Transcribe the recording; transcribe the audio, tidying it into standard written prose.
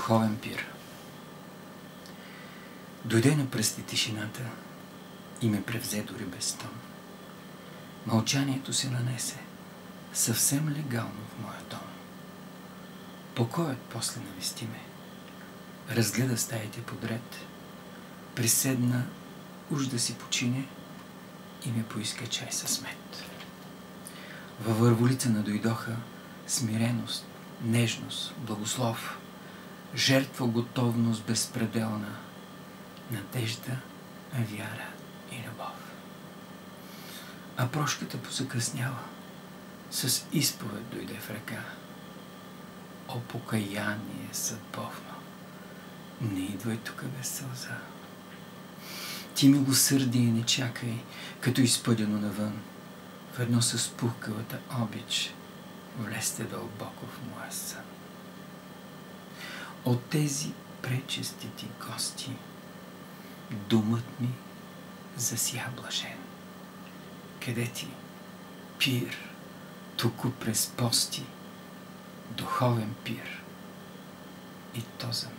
Духовен пир. Дойде на пръсти тишината и ме превзе дори без стон. Мълчанието се нанесе съвсем легално в моя дом. Покоят после навести ме. Разгледа стаите подред. Приседна уж да си почине и ми поиска чай със мед. Във върволица надойдоха смиреност, нежност, благослов, жертва, готовност безпределна, надежда, вяра и любов. А прошката позакъсняла, с изповед дойде в ръка. О, покаяние съдбовно, не идвай тук без сълза. Ти милосърдие не чакай, като изпъдено навън, ведно с пухкавата обич влезте дълбоко в моя сън. От тези пречести ти гости думът ми засия блажен. Къде ти пир, туку през пости, духовен пир, и то за мен.